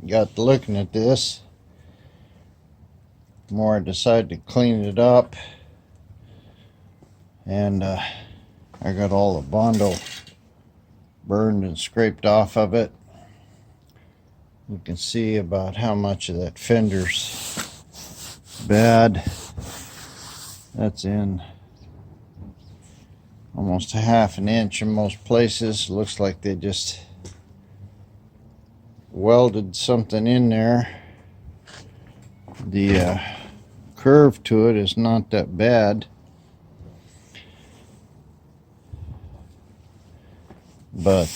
got to looking at this, the more I decided to clean it up. And I got all the bondo burned and scraped off of it. You can see about how much of that fender's bad. That's in almost a half an inch in most places. Looks like they just welded something in there. The curve to it is not that bad, but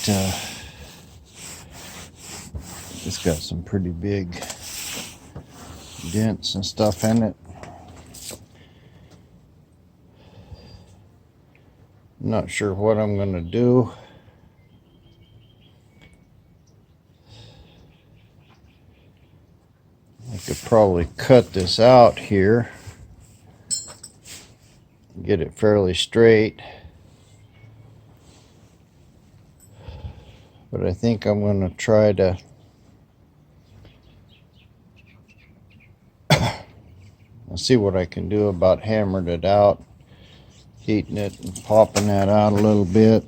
it's got some pretty big dents and stuff in it. I'm not sure what I'm going to do. I could probably cut this out here, get it fairly straight, but I think I'm going to try to see what I can do about hammering it out, heating it and popping that out a little bit.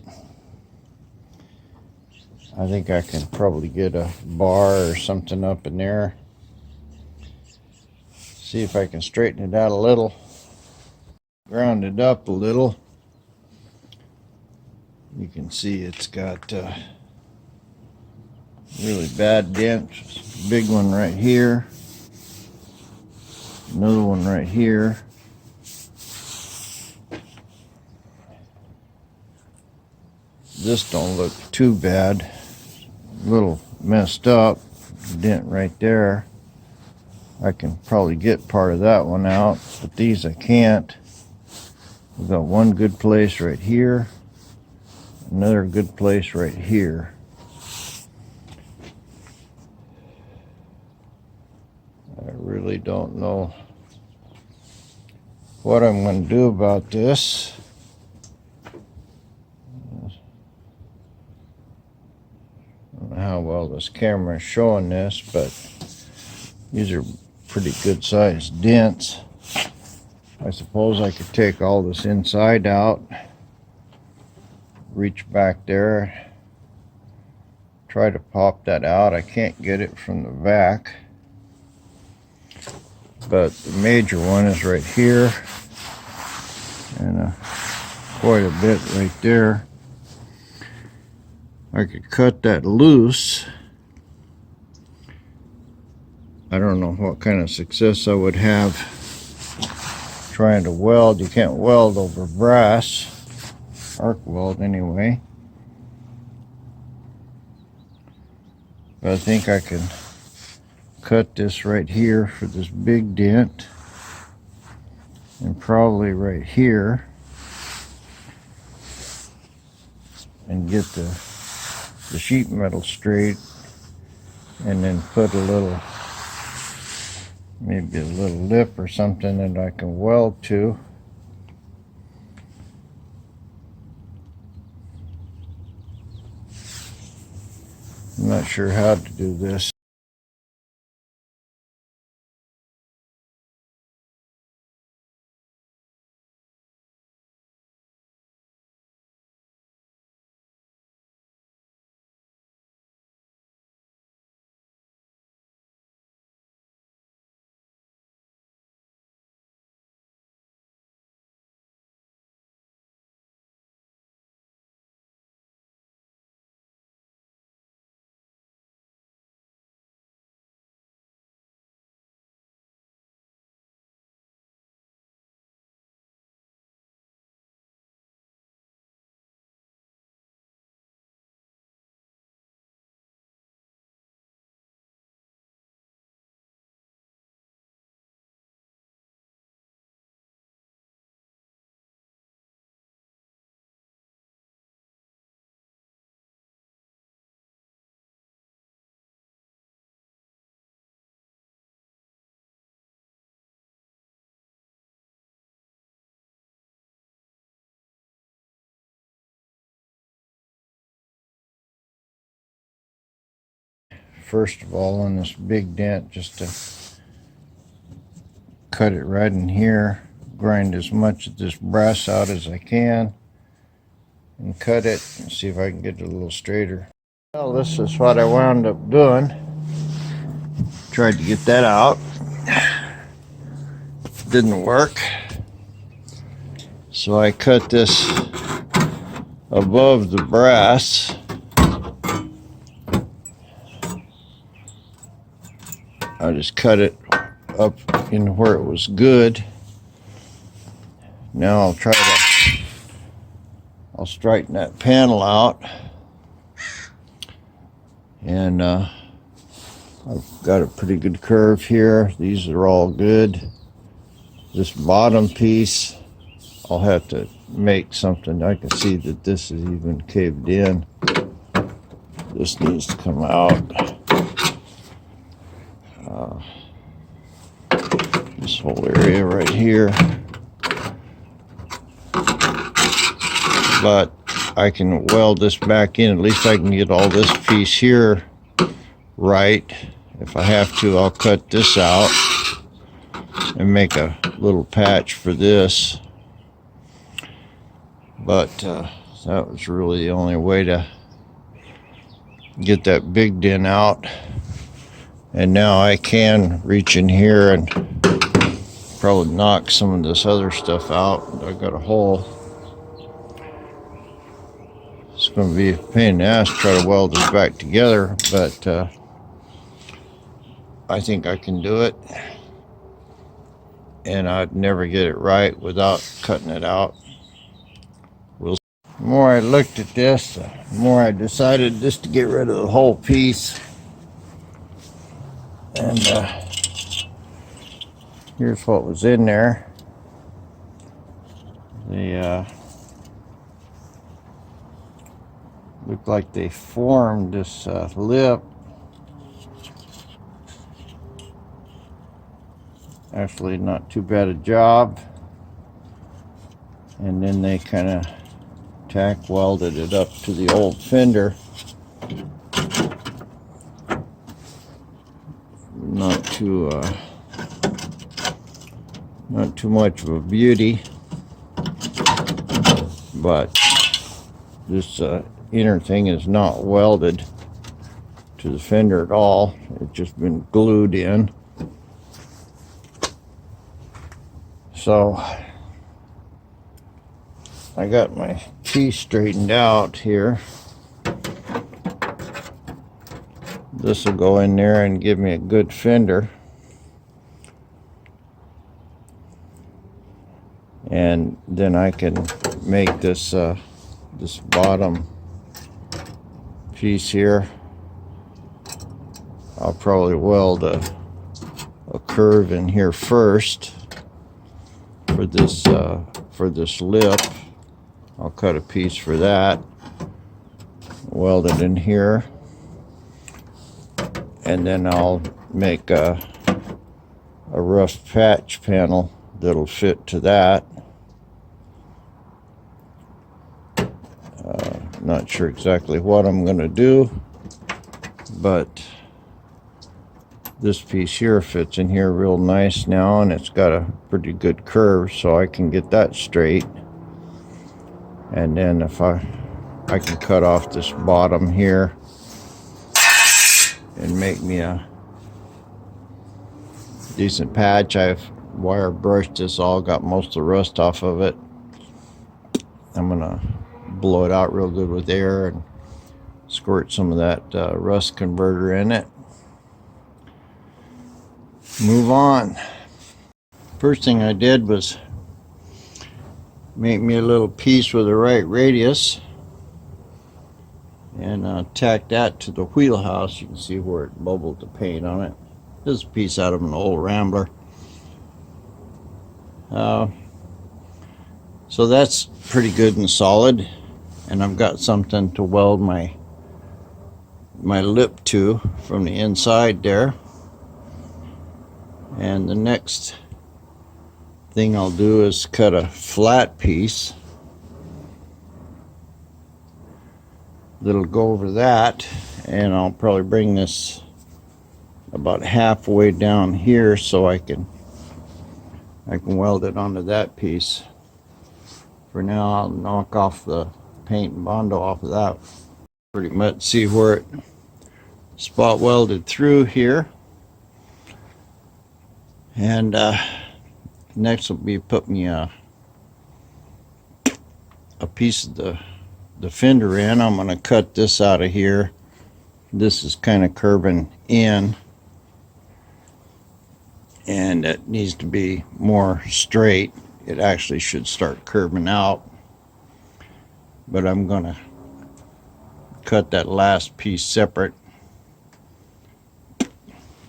I think I can probably get a bar or something up in there. See if I can straighten it out a little, ground it up a little. You can see it's got really bad dents. Big one right here, another one right here. This don't look too bad. A little messed up, dent right there. I can probably get part of that one out, but these I can't. We've got one good place right here, another good place right here. I really don't know what I'm going to do about this. I don't know how well this camera is showing this, but these are pretty good sized dents. I suppose I could take all this inside out, reach back there, try to pop that out. I can't get it from the back, but the major one is right here, and quite a bit right there. I could cut that loose. I don't know what kind of success I would have trying to weld. You can't weld over brass, arc weld anyway. But I think I can cut this right here for this big dent, and probably right here, and get the sheet metal straight, and then put a little, maybe a little lip or something that I can weld to. I'm not sure how to do this. first of all on this big dent, just to cut it right in here, grind as much of this brass out as I can, and cut it and see if I can get it a little straighter. Well, this is what I wound up doing. Tried to get that out. Didn't work. So I cut this above the brass. I just cut it up in where it was good. Now I'll straighten that panel out, and I've got a pretty good curve here. These are all good. This bottom piece, I'll have to make something. I can see that this is even caved in. This needs to come out. This whole area right here. But I can weld this back in. At least I can get all this piece here right. If I have to, I'll cut this out and make a little patch for this. But that was really the only way to get that big dent out. And now I can reach in here and probably knock some of this other stuff out. I got a hole. It's going to be a pain in the ass to try to weld this back together, but I think I can do it. And I'd never get it right without cutting it out. The more I looked at this, the more I decided just to get rid of the whole piece. And here's what was in there. They looked like they formed this lip. Actually, not too bad a job. And then they kind of tack welded it up to the old fender. Not too much of a beauty, but this inner thing is not welded to the fender at all. It's just been glued in. So I got my piece straightened out here. This will go in there and give me a good fender. And then I can make this this bottom piece here. I'll probably weld a curve in here first for this lip. I'll cut a piece for that, weld it in here, and then I'll make a rough patch panel that'll fit to that. Not sure exactly what I'm going to do, but this piece here fits in here real nice now, and it's got a pretty good curve, so I can get that straight. And then if I can cut off this bottom here and make me a decent patch. I've wire brushed this all, got most of the rust off of it. I'm gonna blow it out real good with air and squirt some of that rust converter in it. Move on. First thing I did was make me a little piece with the right radius and tack that to the wheelhouse. You can see where it bubbled the paint on it. This is a piece out of an old Rambler. So that's pretty good and solid, and I've got something to weld my lip to from the inside there. And the next thing I'll do is cut a flat piece that'll go over that, and I'll probably bring this about halfway down here so I can weld it onto that piece. For now, I'll knock off the paint and bondo off of that. Pretty much see where it spot welded through here. And next will be put me a piece of the fender in. I'm going to cut this out of here. This is kind of curving in, and it needs to be more straight. It actually should start curving out, but I'm going to cut that last piece separate.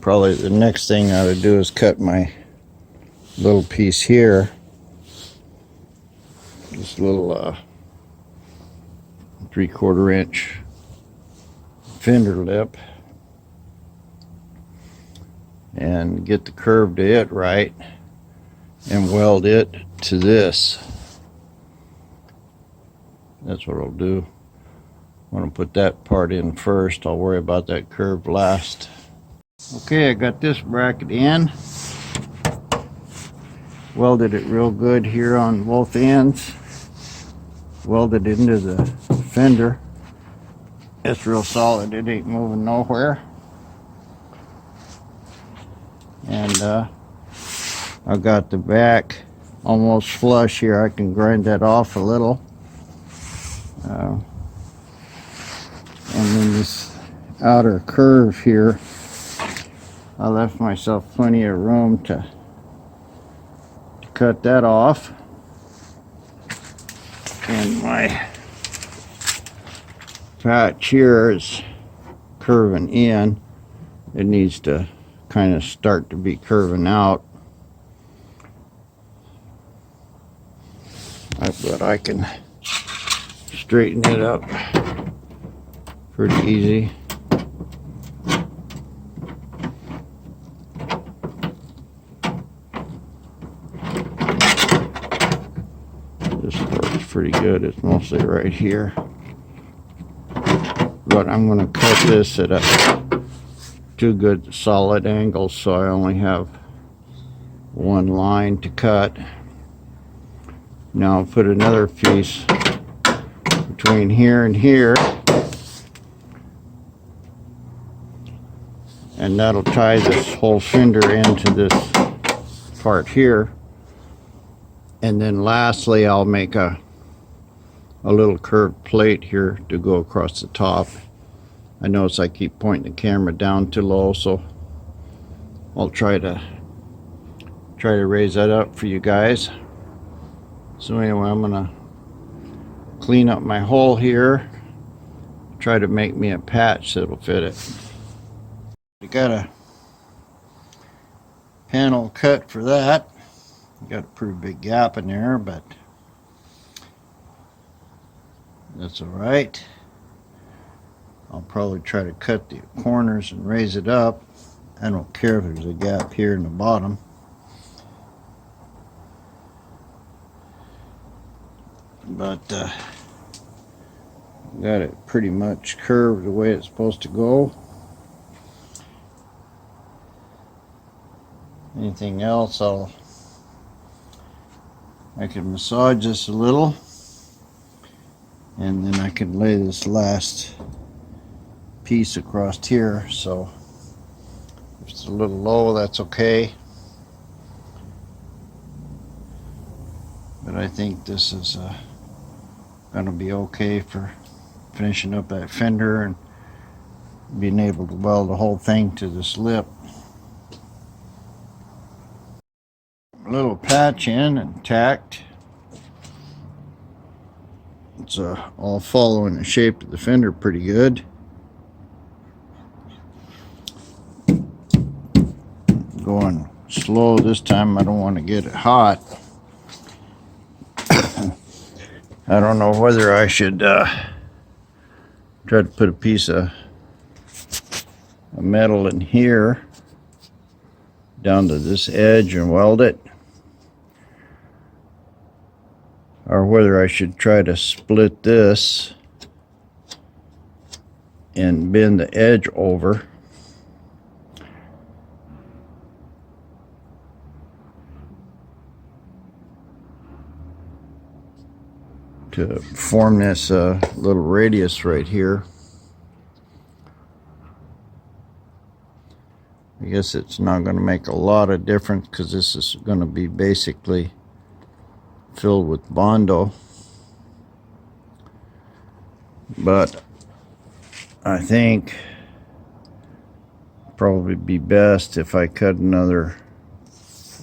Probably the next thing I ought to do is cut my little piece here, this little 3/4 inch fender lip, and get the curve to it right and weld it to this. That's what I'll do. I'm going to put that part in first. I'll worry about that curve last. Okay, I got this bracket in. Welded it real good here on both ends. Welded it into the fender. It's real solid. It ain't moving nowhere. And I got the back almost flush here. I can grind that off a little. And then this outer curve here, I left myself plenty of room to cut that off. And my patch here is curving in. It needs to kind of start to be curving out. But I can straighten it up pretty easy. This works pretty good. It's mostly right here. But I'm going to cut this at two good solid angles, so I only have one line to cut. Now I'll put another piece between here and here, and that'll tie this whole fender into this part here. And then lastly, I'll make a little curved plate here to go across the top. I notice I keep pointing the camera down too low, so I'll try to raise that up for you guys. So anyway, I'm gonna clean up my hole here, try to make me a patch that'll fit it. I got a panel cut for that. Got a pretty big gap in there, but that's all right. I'll probably try to cut the corners and raise it up. I don't care if there's a gap here in the bottom. But got it pretty much curved the way it's supposed to go. Anything else, I can massage this a little, and then I can lay this last piece across here. So if it's a little low, that's okay. But I think this is gonna be okay for finishing up that fender and being able to weld the whole thing to this lip. A little patch in and tacked. It's all following the shape of the fender pretty good. Going slow this time. I don't want to get it hot. I don't know whether I should try to put a piece of metal in here down to this edge and weld it, or whether I should try to split this and bend the edge over to form this little radius right here. I guess it's not going to make a lot of difference because this is going to be basically filled with bondo. But I think probably be best if I cut another,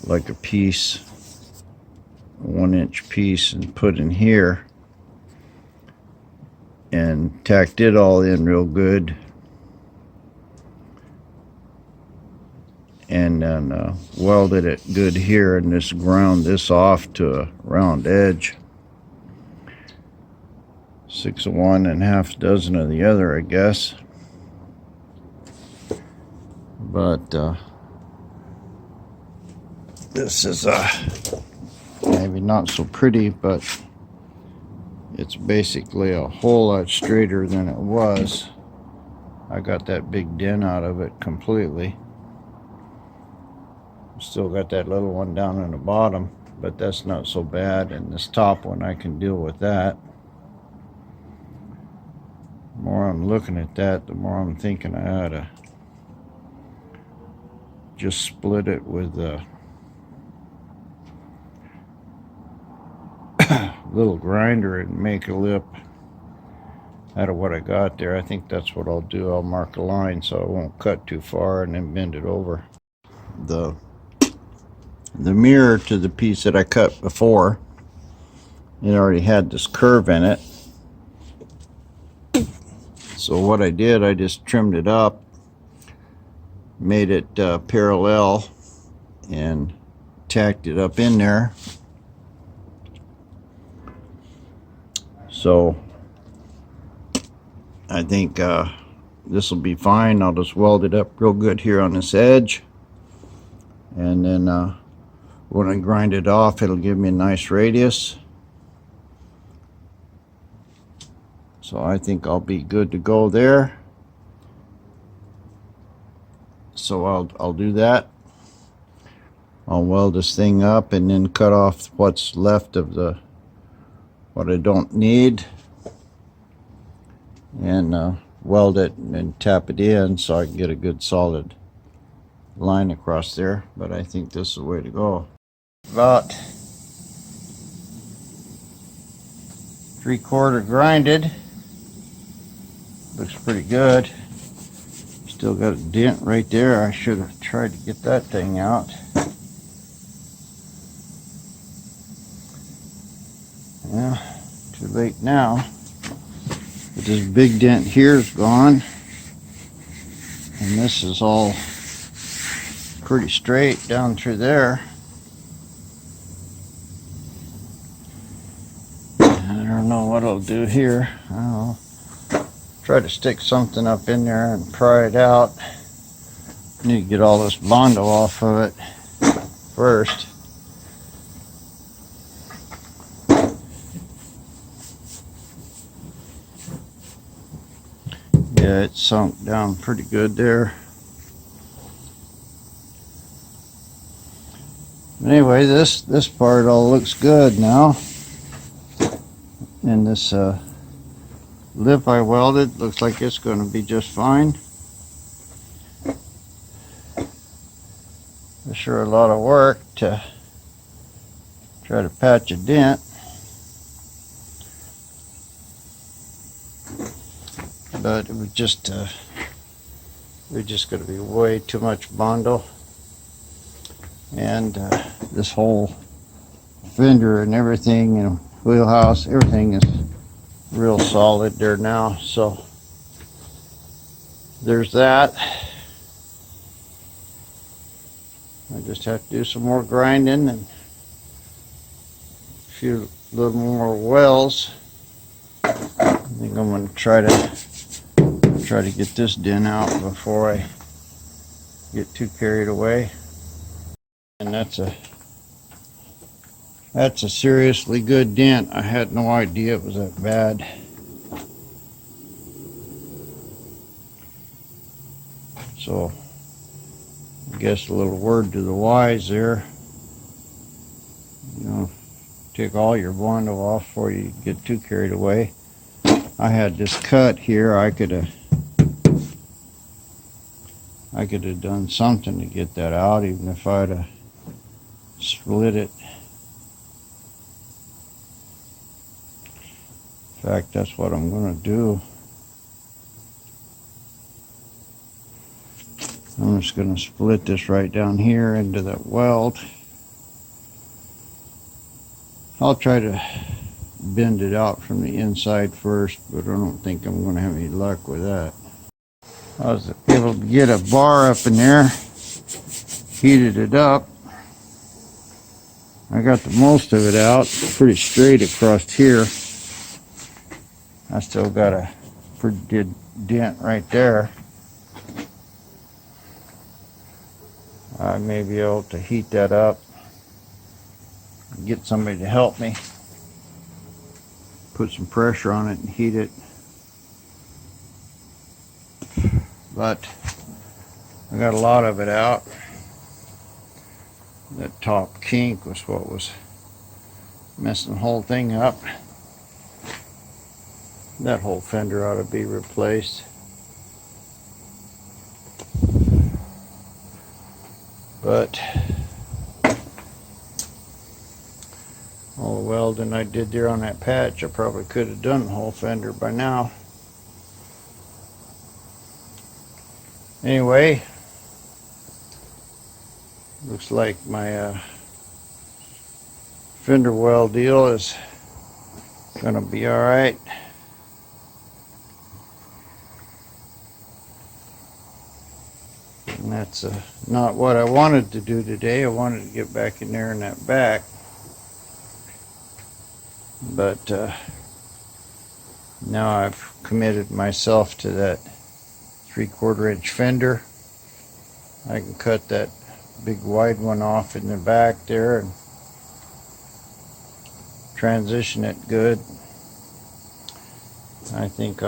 like a piece, a 1-inch piece, and put in here and tacked it all in real good, and then welded it good here, and just ground this off to a round edge. 6 of one and half dozen of the other, I guess. But this is maybe not so pretty, but it's basically a whole lot straighter than it was. I got that big dent out of it completely. Still got that little one down in the bottom, but that's not so bad, and this top one I can deal with that. The more I'm looking at that, the more I'm thinking I ought to just split it with a little grinder and make a lip out of what I got there. I think that's what I'll do. I'll mark a line so I won't cut too far and then bend it over. The mirror to the piece that I cut before, it already had this curve in it. So what I did, I just trimmed it up, made it parallel, and tacked it up in there. So I think this will be fine. I'll just weld it up real good here on this edge, and then when I grind it off, it'll give me a nice radius. So I think I'll be good to go there. So I'll do that. I'll weld this thing up and then cut off what's left of what I don't need, and weld it and tap it in so I can get a good solid line across there. But I think this is the way to go. About 3/4 grinded. Looks pretty good. Still got a dent right there. I should have tried to get that thing out. Yeah, too late now. But this big dent here is gone, and this is all pretty straight down through there. I don't know what I'll do here. I'll try to stick something up in there and pry it out. Need to get all this bondo off of it first. Yeah, it sunk down pretty good there. Anyway, this part all looks good now. And this lip I welded looks like it's going to be just fine. It's sure a lot of work to try to patch a dent, but it was just going to be way too much bondo, and this whole fender and everything and wheelhouse, everything is real solid there now. So there's that. I just have to do some more grinding and a few little more wells. I think I'm going to try to get this dent out before I get too carried away. And that's a seriously good dent. I had no idea it was that bad. So I guess a little word to the wise there. You know, take all your bondo off before you get too carried away. I had this cut here. I could have done something to get that out, even if I'd have split it. In fact, that's what I'm going to do. I'm just going to split this right down here into that weld. I'll try to bend it out from the inside first, but I don't think I'm going to have any luck with that. I was able to get a bar up in there, heated it up. I got the most of it out, pretty straight across here. I still got a pretty good dent right there. I may be able to heat that up, get somebody to help me, put some pressure on it and heat it. But I got a lot of it out. That top kink was what was messing the whole thing up. That whole fender ought to be replaced. But all the welding I did there on that patch, I probably could have done the whole fender by now. Anyway, looks like my fender weld deal is gonna be all right. And that's not what I wanted to do today. I wanted to get back in there in that back. But now I've committed myself to that 3/4 inch fender. I can cut that big wide one off in the back there and transition it good. I think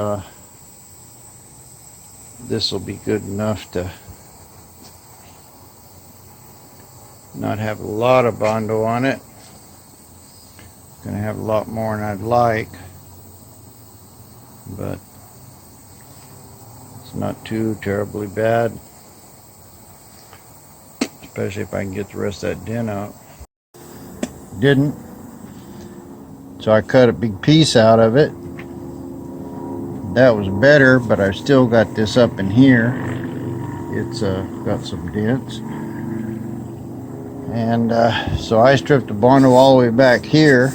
this will be good enough to not have a lot of bondo on it. Gonna have a lot more than I'd like, but it's not too terribly bad, especially if I can get the rest of that dent out. Didn't, so I cut a big piece out of it. That was better, but I still got this up in here. It's got some dents. And so I stripped the bondo all the way back here.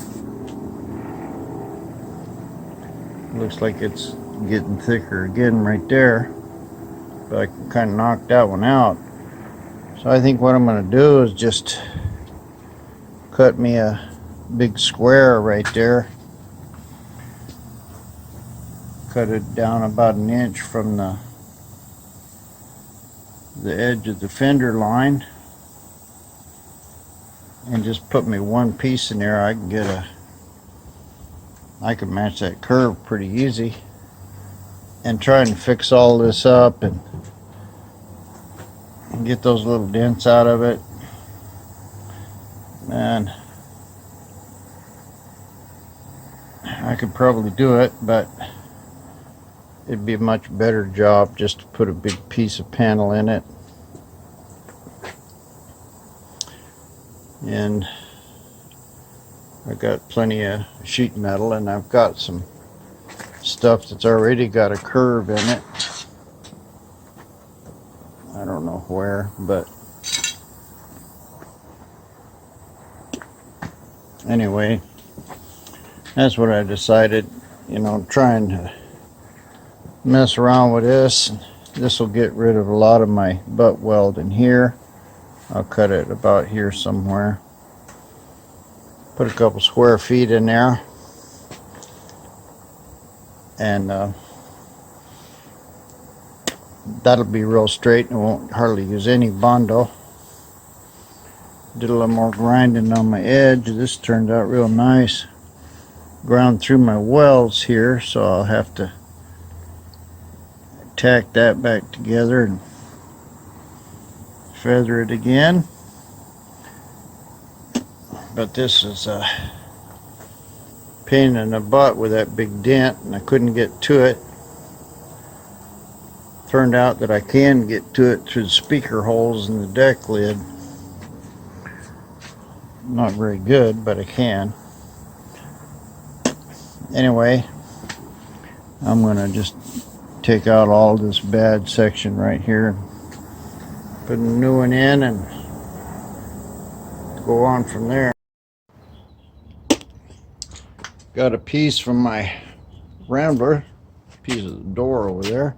Looks like it's getting thicker again right there, but I can kind of knock that one out. So I think what I'm going to do is just cut me a big square right there. Cut it down about an inch from the edge of the fender line, and just put me one piece in there. I can match that curve pretty easy, and try and fix all this up and get those little dents out of it. Man, I could probably do it, but it'd be a much better job just to put a big piece of panel in it. And I got plenty of sheet metal, and I've got some stuff that's already got a curve in it. I don't know where, but anyway, that's what I decided. You know, trying to mess around with this. This will get rid of a lot of my butt weld in here. I'll cut it about here somewhere. Put a couple square feet in there, and that'll be real straight and won't hardly use any bondo. Did a little more grinding on my edge. This turned out real nice. Ground through my welds here, so I'll have to tack that back together and feather it again. But this is pain in the butt with that big dent, and I couldn't get to it. Turned out that I can get to it through the speaker holes in the deck lid. Not very good, but I can. Anyway, I'm gonna just take out all this bad section right here, put a new one in, and go on from there. Got a piece from my Rambler, piece of the door over there.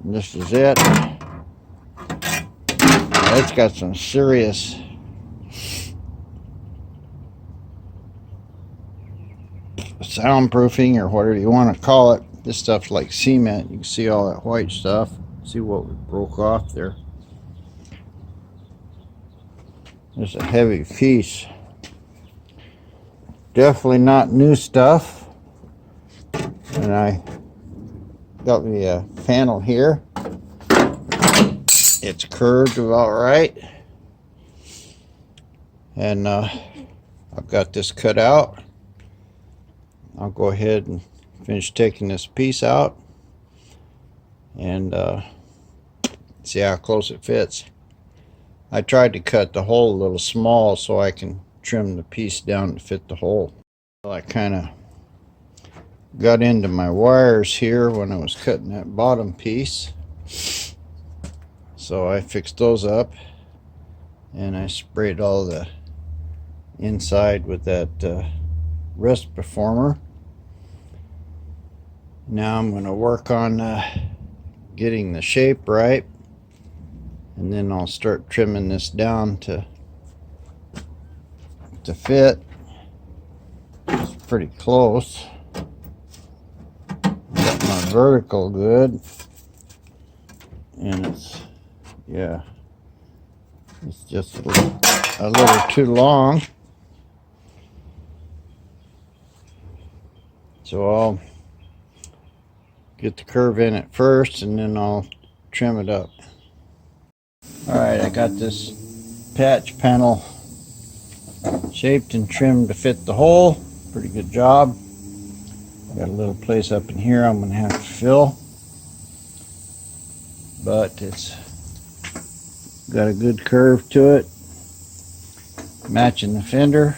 And this is it. It's got some serious soundproofing, or whatever you want to call it. This stuff's like cement. You can see all that white stuff. See what we broke off there. It's a heavy piece. Definitely not new stuff. And I got me a panel here. It's curved about right. And I've got this cut out. I'll go ahead and finish taking this piece out and see how close it fits. I tried to cut the hole a little small so I can trim the piece down to fit the hole. Well, I kind of got into my wires here when I was cutting that bottom piece, so I fixed those up and I sprayed all the inside with that wrist performer. Now I'm going to work on getting the shape right, and then I'll start trimming this down to fit. It's pretty close. Got my vertical good, and it's just a little too long. So I'll get the curve in at first, and then I'll trim it up. Alright, I got this patch panel shaped and trimmed to fit the hole. Pretty good job. Got a little place up in here I'm going to have to fill, but it's got a good curve to it, matching the fender.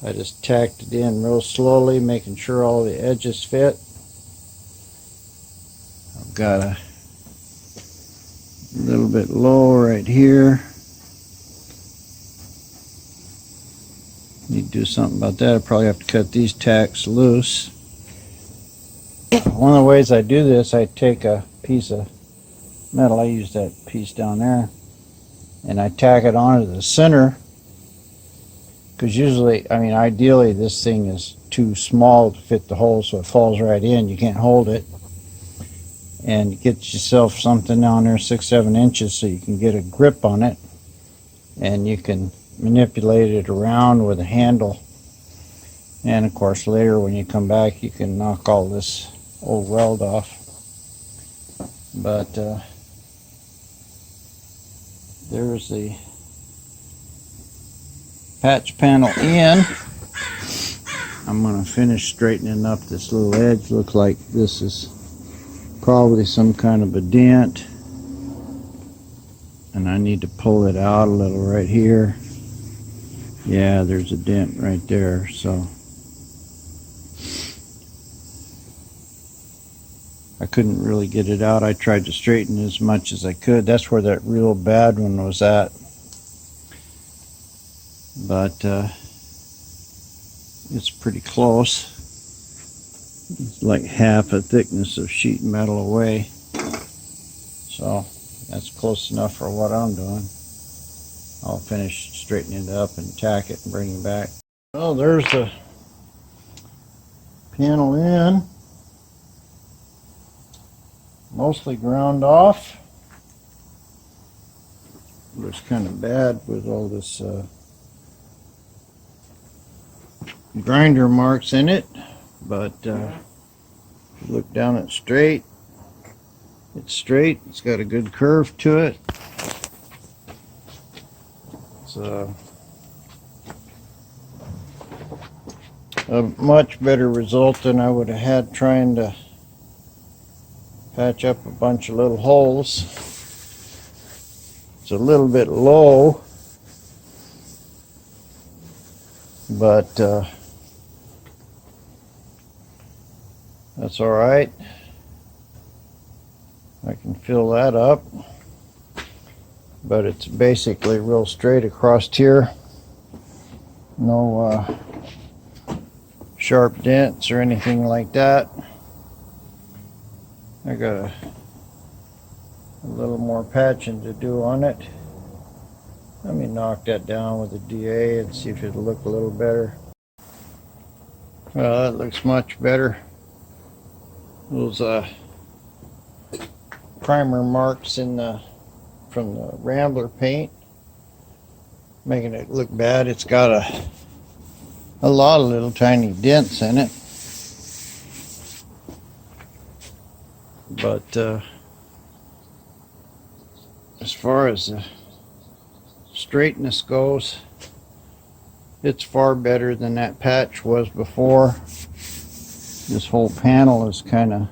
I just tacked it in real slowly, making sure all the edges fit. I've got a little bit low right here. Need to do something about that. I probably have to cut these tacks loose. One of the ways I do this, I take a piece of metal, I use that piece down there, and I tack it onto the center, because usually, I mean, ideally this thing is too small to fit the hole, so it falls right in. You can't hold it. And get yourself something down there 6-7 inches so you can get a grip on it, and you can manipulate it around with a handle. And of course later when you come back you can knock all this old weld off. But there's the patch panel in. I'm going to finish straightening up this little edge. Looks like this is probably some kind of a dent, and I need to pull it out a little right here. Yeah, there's a dent right there. So I couldn't really get it out. I tried to straighten as much as I could. That's where that real bad one was at. But it's pretty close. It's like half a thickness of sheet metal away. So that's close enough for what I'm doing. I'll finish straightening it up and tack it and bring it back. Well, there's the panel in. Mostly ground off. Looks kind of bad with all this grinder marks in it, but if you look down it straight, it's straight. It's got a good curve to it. It's a much better result than I would have had trying to patch up a bunch of little holes. It's a little bit low, but that's all right. I can fill that up, but it's basically real straight across here. No sharp dents or anything like that. I got a little more patching to do on it. Let me knock that down with a DA and see if it'll look a little better. Well, that looks much better. Those primer marks in from the Rambler paint making it look bad. It's got a lot of little tiny dents in it, but as far as the straightness goes, it's far better than that patch was before. This whole panel is kind of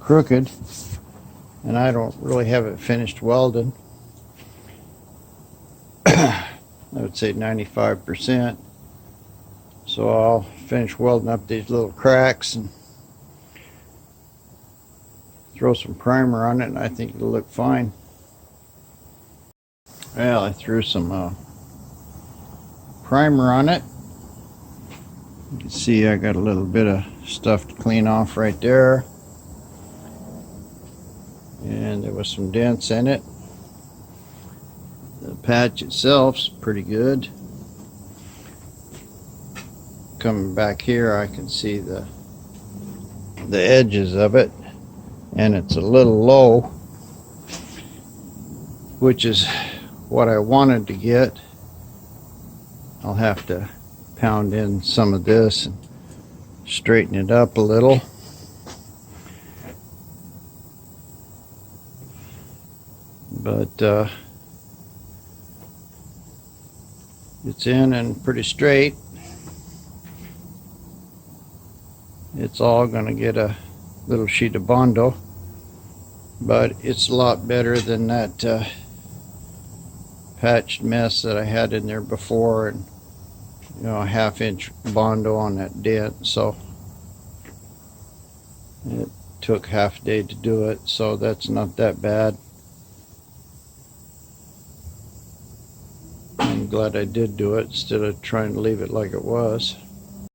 crooked, and I don't really have it finished welded. I would say 95%. So I'll finish welding up these little cracks and throw some primer on it, and I think it'll look fine. Well, I threw some primer on it. You can see I got a little bit of stuff to clean off right there, and there was some dents in it. The patch itself's pretty good. Coming back here, I can see the edges of it, and it's a little low, which is what I wanted to get. I'll have to pound in some of this and straighten it up a little. But it's in and pretty straight. It's all going to get a little sheet of bondo, but it's a lot better than that patched mess that I had in there before, and you know, a half-inch bondo on that dent. So it took half a day to do it, so that's not that bad. I'm glad I did do it instead of trying to leave it like it was.